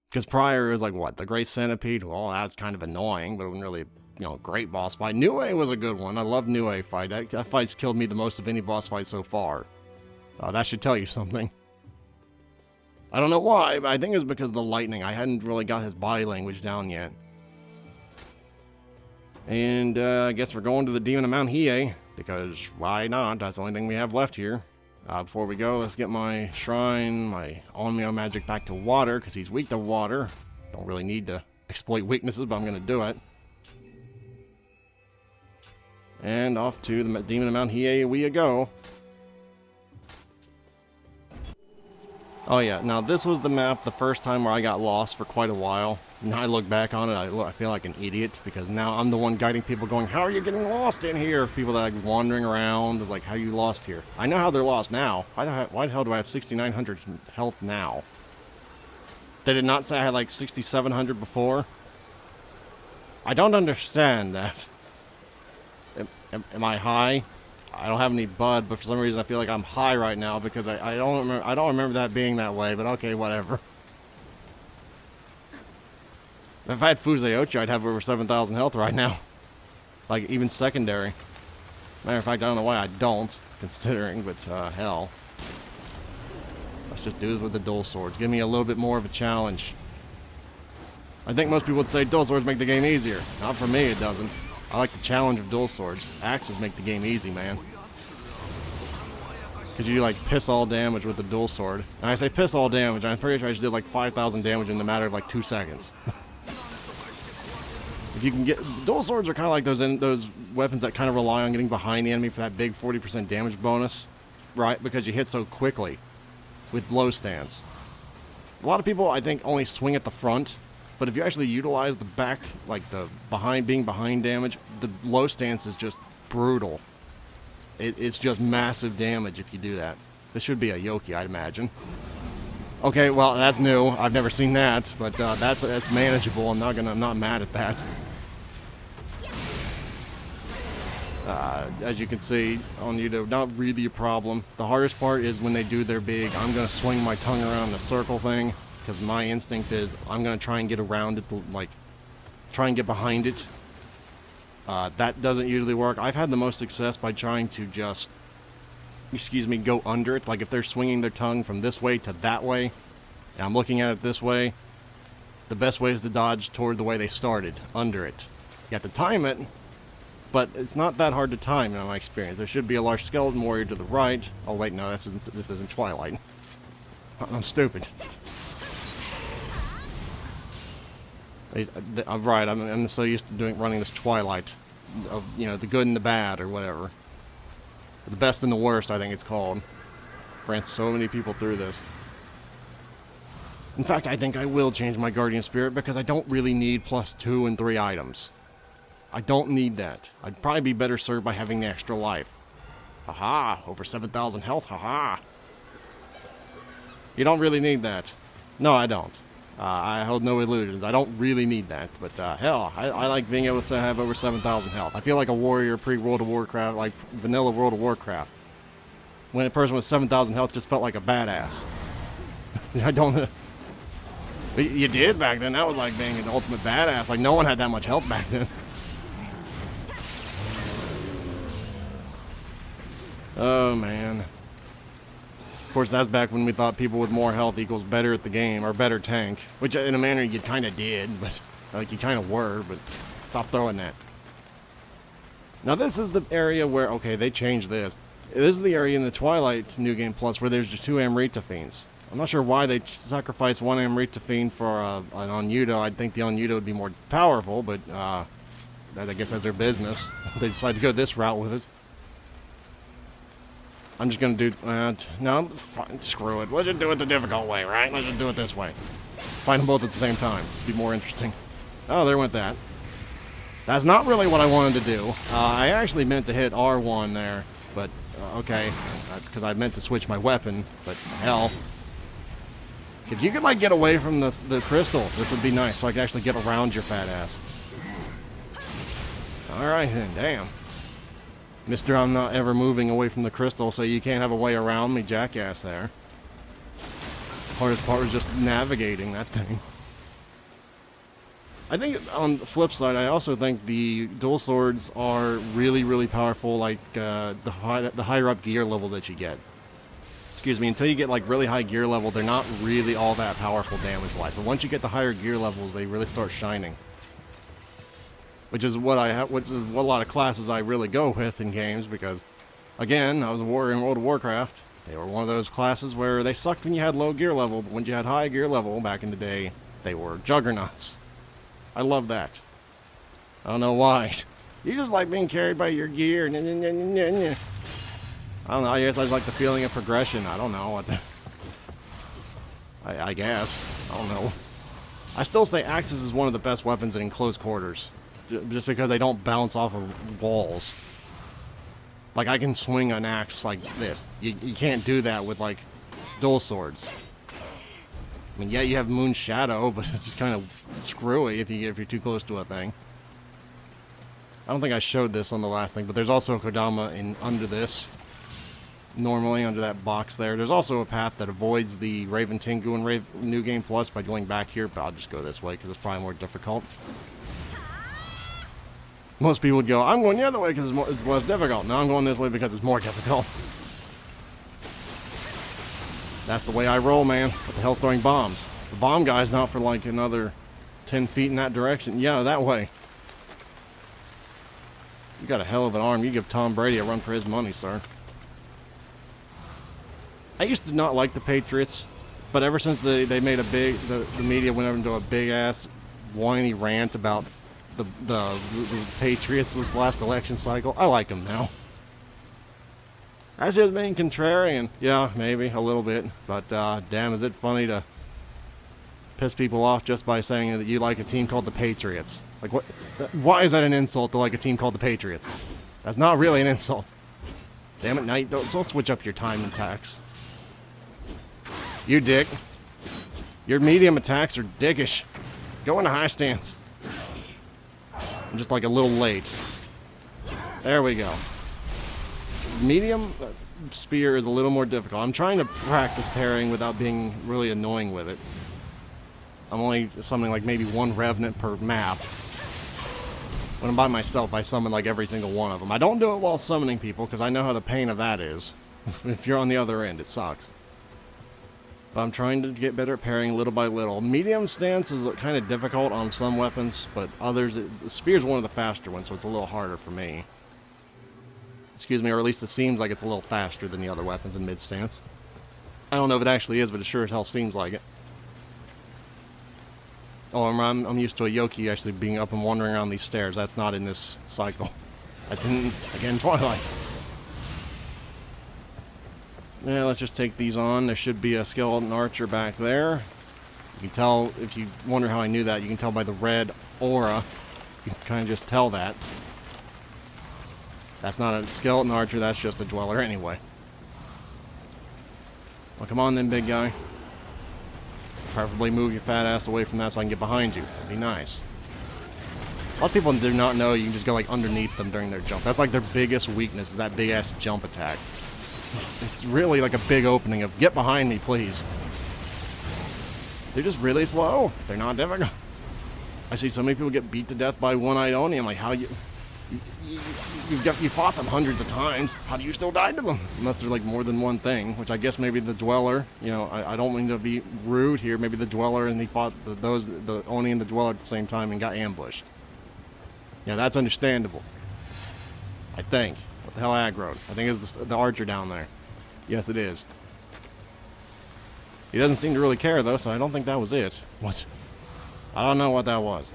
Because prior it was like, what, the Great Centipede? Well, that's kind of annoying, but it wasn't really, great boss fight. Nioh was a good one. I love Nioh fight. That fight's killed me the most of any boss fight so far. That should tell you something. I don't know why, but I think it was because of the lightning. I hadn't really got his body language down yet. And I guess we're going to the Demon of Mount Hiei, because why not? That's the only thing we have left here. Before we go, let's get my shrine, my Onmyo magic back to water, because he's weak to water. Don't really need to exploit weaknesses, but I'm going to do it. And off to the Demon of Mount Hiei we go. Oh yeah, now this was the map the first time where I got lost for quite a while. Now I look back on it, I feel like an idiot, because now I'm the one guiding people going, how are you getting lost in here? People that are like wandering around, is like, how are you lost here? I know how they're lost now. Why the hell do I have 6,900 health now? Did it not say I had like 6,700 before? I don't understand that. Am I high? I don't have any bud, but for some reason I feel like I'm high right now because I don't remember that being that way, but okay, whatever. If I had Fuzeochi, I'd have over 7,000 health right now. Like, even secondary. Matter of fact, I don't know why I don't, considering, but hell. Let's just do this with the dual swords. Give me a little bit more of a challenge. I think most people would say dual swords make the game easier. Not for me, it doesn't. I like the challenge of dual swords. Axes make the game easy, man. Because you do like piss all damage with the dual sword. And I say piss all damage, I'm pretty sure I just did like 5,000 damage in the matter of like 2 seconds. If you can get... Dual swords are kind of like those weapons that kind of rely on getting behind the enemy for that big 40% damage bonus. Right? Because you hit so quickly with low stance. A lot of people, I think, only swing at the front. But if you actually utilize the back, like the being behind damage, the low stance is just brutal. It's just massive damage if you do that. This should be a Yoki, I'd imagine. Okay, well, that's new. I've never seen that, but that's manageable. I'm not mad at that. As you can see on YouTube, not really a problem. The hardest part is when they do their big, I'm gonna swing my tongue around the circle thing. Because my instinct is I'm going to try and get around it, like, try and get behind it. That doesn't usually work. I've had the most success by trying to just, go under it. Like if they're swinging their tongue from this way to that way, and I'm looking at it this way, the best way is to dodge toward the way they started, under it. You have to time it, but it's not that hard to time in my experience. There should be a large skeleton warrior to the right. Oh wait, no, this isn't Twilight. I'm stupid. Right, I'm so used to running this Twilight of, the good and the bad or whatever. The best and the worst, I think it's called. Ran so many people through this. In fact, I think I will change my Guardian Spirit because I don't really need +2 and 3 items. I don't need that. I'd probably be better served by having the extra life. Haha, over 7,000 health, haha. You don't really need that. No, I don't. I hold no illusions. I don't really need that, but hell, I like being able to have over 7,000 health. I feel like a warrior pre-World of Warcraft, like vanilla World of Warcraft. When a person with 7,000 health just felt like a badass. I don't... You did back then. That was like being an ultimate badass. Like, no one had that much health back then. Oh, man. Of course, that's back when we thought people with more health equals better at the game, or better tank. Which, in a manner, you kind of did, but... Like, you kind of were, but... Stop throwing that. Now, this is the area where... Okay, they changed this. This is the area in the Twilight New Game Plus where there's just 2 Amrita Fiends. I'm not sure why they sacrificed 1 Amrita Fiend for an Onudo. I'd think the Onudo would be more powerful, but... that, I guess, that's their business. They decided to go this route with it. I'm just gonna do, no, fine, screw it. Let's just do it the difficult way, right? Let's just do it this way. Fight them both at the same time. It'd be more interesting. Oh, there went that. That's not really what I wanted to do. I actually meant to hit R1 there, but, okay. Because I meant to switch my weapon, but hell. If you could, like, get away from the crystal, this would be nice, so I could actually get around your fat ass. Alright then, damn. Mister, I'm not ever moving away from the crystal, so you can't have a way around me, jackass there. Hardest part was just navigating that thing. I think on the flip side, I also think the dual swords are really, really powerful, like the higher up gear level that you get. Excuse me, until you get like really high gear level, they're not really all that powerful damage-wise. But once you get the higher gear levels, they really start shining. Which is what which is what a lot of classes I really go with in games, because, again, I was a warrior in World of Warcraft. They were one of those classes where they sucked when you had low gear level, but when you had high gear level back in the day, they were juggernauts. I love that. I don't know why. You just like being carried by your gear. I don't know, I guess I just like the feeling of progression. I don't know what the... I guess. I don't know. I still say axes is one of the best weapons in close quarters. Just because they don't bounce off of walls. Like, I can swing an axe like this. You can't do that with, like, dual swords. I mean, yeah, you have Moon Shadow, but it's just kind of screwy if you're too close to a thing. I don't think I showed this on the last thing, but there's also a Kodama under this. Normally, under that box there. There's also a path that avoids the Raven Tengu in New Game Plus by going back here, but I'll just go this way because it's probably more difficult. Most people would go, I'm going the other way because it's less difficult. No, I'm going this way because it's more difficult. That's the way I roll, man. What the hell's throwing bombs? The bomb guy's not for like another 10 feet in that direction. Yeah, that way. You got a hell of an arm. You give Tom Brady a run for his money, sir. I used to not like the Patriots, but ever since they made the media went over into a big ass whiny rant about the Patriots this last election cycle, I like them now. That's just being contrarian. Yeah, maybe a little bit, but damn, is it funny to piss people off just by saying that you like a team called the Patriots? Like, what? Why is that an insult to like a team called the Patriots? That's not really an insult. Damn it, Knight, don't switch up your time attacks. You dick. Your medium attacks are dickish. Go into high stance. I'm just like a little late. There we go. Medium spear is a little more difficult. I'm trying to practice parrying without being really annoying with it. I'm only something like maybe one revenant per map. When I'm by myself, I summon like every single one of them. I don't do it while summoning people because I know how the pain of that is. If you're on the other end, it sucks. But I'm trying to get better at parrying little by little. Medium stance is kind of difficult on some weapons, but others, the spear is one of the faster ones, so it's a little harder for me. Excuse me, or at least it seems like it's a little faster than the other weapons in mid stance. I don't know if it actually is, but it sure as hell seems like it. Oh, I'm used to a Yoki actually being up and wandering around these stairs. That's not in this cycle. That's in, again, Twilight. Yeah, let's just take these on. There should be a skeleton archer back there. You can tell, if you wonder how I knew that, you can tell by the red aura. You can kind of just tell that. That's not a skeleton archer, that's just a dweller anyway. Well, come on then, big guy. Preferably move your fat ass away from that so I can get behind you. That'd be nice. A lot of people do not know you can just go like underneath them during their jump. That's like their biggest weakness, is that big ass jump attack. It's really like a big opening of, get behind me, please. They're just really slow. They're not difficult. I see so many people get beat to death by one-eyed Oni. I'm like, how you fought them hundreds of times. How do you still die to them? Unless they're like more than one thing, which I guess maybe the Dweller, you know, I don't mean to be rude here. Maybe the Dweller and he fought the Oni and the Dweller at the same time and got ambushed. Yeah, that's understandable. I think. What the hell aggroed? I think it's the archer down there. Yes, it is. He doesn't seem to really care, though, so I don't think that was it. What? I don't know what that was.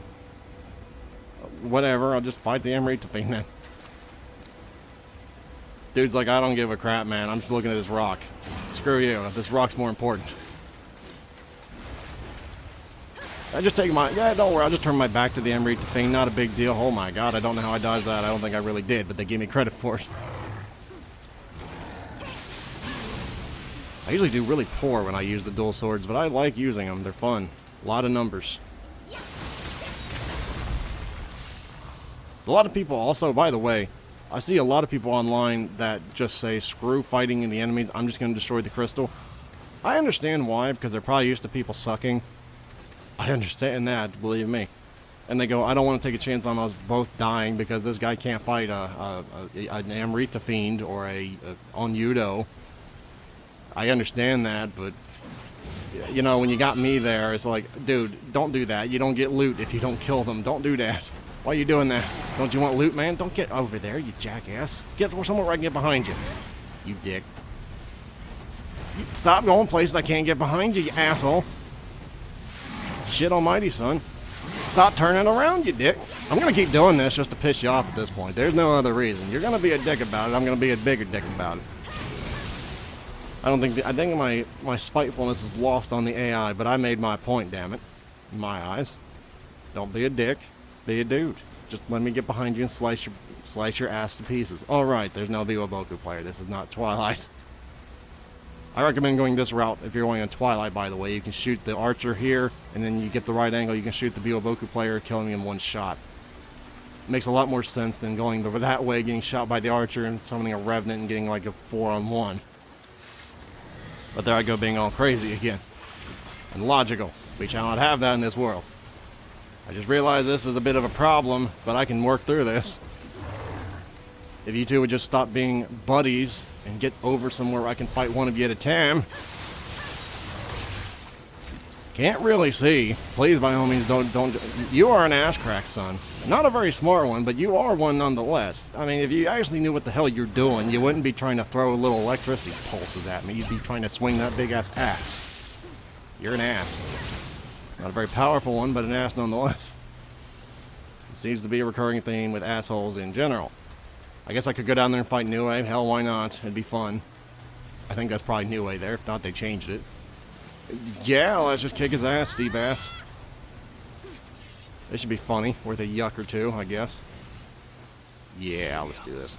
Whatever, I'll just fight the Emery to fiend then. Dude's like, I don't give a crap, man. I'm just looking at this rock. Screw you. This rock's more important. I just take my... Yeah, don't worry. I'll just turn my back to the Emery to fiend. Not a big deal. Oh my god, I don't know how I dodged that. I don't think I really did, but they gave me credit for it. I usually do really poor when I use the dual swords, but I like using them. They're fun. A lot of numbers. A lot of people also, by the way, I see a lot of people online that just say, screw fighting the enemies, I'm just going to destroy the crystal. I understand why, because they're probably used to people sucking. I understand that, believe me. And they go, I don't want to take a chance on us both dying because this guy can't fight an Amrita fiend or on Udo. I understand that, but you know, when you got me there, it's like, dude, don't do that. You don't get loot if you don't kill them. Don't do that. Why are you doing that? Don't you want loot, man? Don't get over there, you jackass. Get somewhere where I can get behind you. You dick. Stop going places I can't get behind you, you asshole. Shit almighty, son. Stop turning around, you dick. I'm gonna keep doing this just to piss you off at this point. There's no other reason. You're gonna be a dick about it. I'm gonna be a bigger dick about it. I think my spitefulness is lost on the AI, but I made my point, damn it. In my eyes. Don't be a dick. Be a dude. Just let me get behind you and slice your ass to pieces. Alright, there's no Biwaboku player. This is not Twilight. I recommend going this route if you're going on Twilight, by the way. You can shoot the archer here, and then you get the right angle. You can shoot the Biwaboku player, killing him in one shot. It makes a lot more sense than going that way, getting shot by the archer and summoning a revenant and getting like a 4-on-1. But there I go being all crazy again. And logical. We shall not have that in this world. I just realized this is a bit of a problem, but I can work through this. If you two would just stop being buddies and get over somewhere where I can fight one of you at a time. Can't really see. Please, by all means, don't. You are an ass crack, son. Not a very smart one, but you are one nonetheless. I mean, if you actually knew what the hell you're doing, you wouldn't be trying to throw little electricity pulses at me. You'd be trying to swing that big-ass axe. You're an ass. Not a very powerful one, but an ass nonetheless. It seems to be a recurring theme with assholes in general. I guess I could go down there and fight Nioh. Hell, why not? It'd be fun. I think that's probably Nioh there. If not, they changed it. Yeah, let's just kick his ass, Seabass. This should be funny. Worth a yuck or two, I guess. Yeah, let's do this.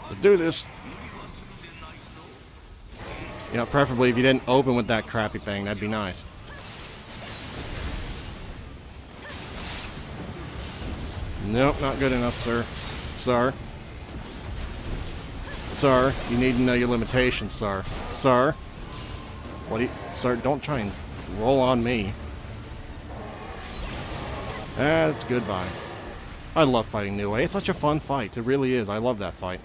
Let's do this. You know, preferably if you didn't open with that crappy thing, that'd be nice. Nope, not good enough, sir. Sir. Sir, you need to know your limitations, sir. Sir. What do you... Sir, don't try and roll on me. That's goodbye. I love fighting Nioh. It's such a fun fight. It really is. I love that fight.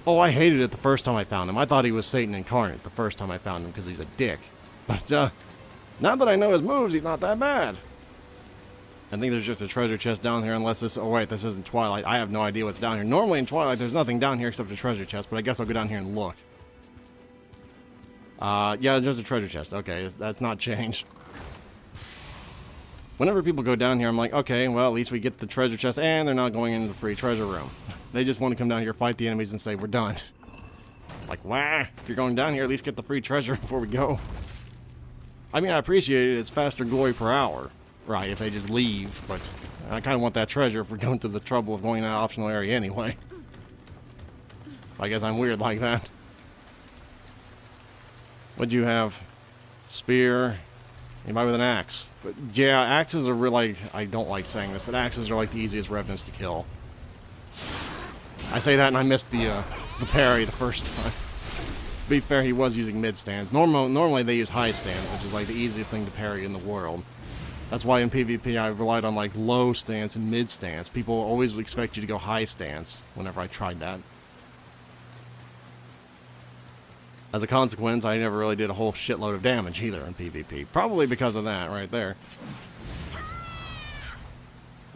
Oh, I hated it the first time I found him. I thought he was Satan incarnate the first time I found him because he's a dick. But, now that I know his moves, he's not that bad. I think there's just a treasure chest down here unless this... Oh, wait, this isn't Twilight. I have no idea what's down here. Normally in Twilight, there's nothing down here except a treasure chest, but I guess I'll go down here and look. Yeah, there's a treasure chest. Okay, that's not changed. Whenever people go down here, I'm like, okay, well, at least we get the treasure chest, and they're not going into the free treasure room. They just want to come down here, fight the enemies, and say, we're done. Like, wah! If you're going down here, at least get the free treasure before we go. I mean, I appreciate it. It's faster glory per hour. Right, if they just leave, but I kind of want that treasure if we're going to the trouble of going to that optional area anyway. I guess I'm weird like that. What'd you have? Spear. Anybody with an axe? But yeah, axes are really... I don't like saying this, but axes are like the easiest revenants to kill. I say that and I missed the parry the first time. To be fair, he was using mid stands. Normally they use high stands, which is like the easiest thing to parry in the world. That's why in PvP I've relied on like low stance and mid stance. People always expect you to go high stance whenever I tried that. As a consequence, I never really did a whole shitload of damage either in PvP. Probably because of that right there.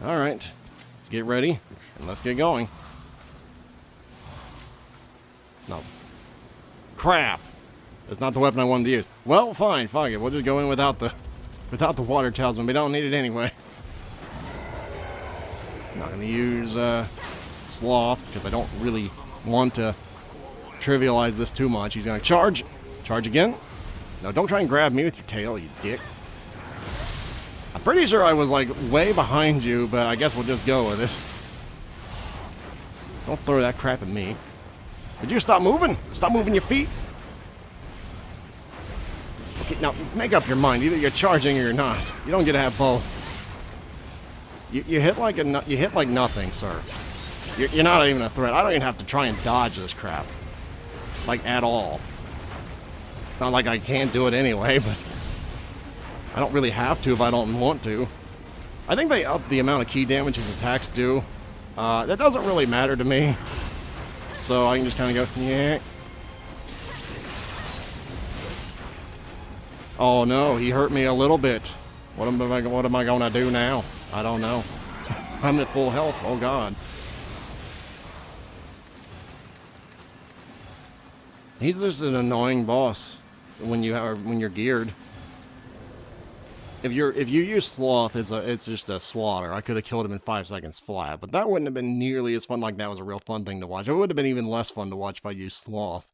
Alright, let's get ready and let's get going. No. Crap! That's not the weapon I wanted to use. Well, fine, fuck it. We'll just go in without the water talisman. We don't need it anyway. Not gonna use sloth because I don't really want to trivialize this too much. He's gonna charge. Charge again. No, don't try and grab me with your tail, you dick. I'm pretty sure I was like way behind you, but I guess we'll just go with it. Don't throw that crap at me. Would you stop moving? Stop moving your feet. Okay, now make up your mind. Either you're charging or you're not. You don't get to have both. You hit like nothing, sir. You're not even a threat. I don't even have to try and dodge this crap, like at all. Not like I can't do it anyway, but I don't really have to if I don't want to. I think they upped the amount of key damage his attacks do. That doesn't really matter to me. So I can just kind of go, yeah. Oh no, he hurt me a little bit. What am I going to do now? I don't know. I'm at full health. Oh god. He's just an annoying boss when you're geared. If you use sloth, it's just a slaughter. I could have killed him in 5 seconds flat, but that wouldn't have been nearly as fun. Like that was a real fun thing to watch. It would have been even less fun to watch if I used sloth.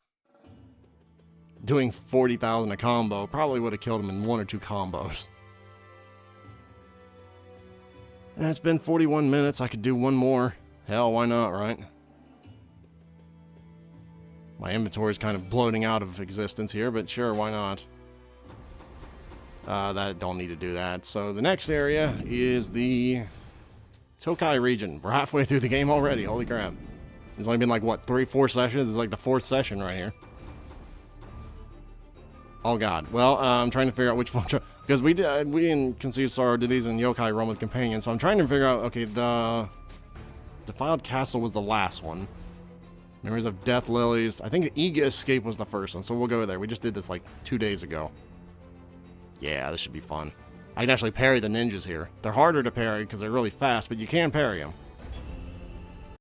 Doing 40,000 a combo probably would have killed him in 1 or 2 combos. And it's been 41 minutes. I could do one more. Hell, why not, right? My inventory is kind of bloating out of existence here, but sure, why not? That don't need to do that. So the next area is the Tokai region. We're halfway through the game already. Holy crap. It's only been like, what, 3-4 sessions? It's like the 4th session right here. Oh god. Well, I'm trying to figure out which one, because we in Conceived Sorrow did these in Yokai Realm with Companions, so I'm trying to figure out, okay, the Defiled Castle was the last one. Memories of Death Lilies. I think the Iga Escape was the first one, so we'll go there. We just did this like 2 days ago. Yeah, this should be fun. I can actually parry the ninjas here. They're harder to parry because they're really fast, but you can parry them.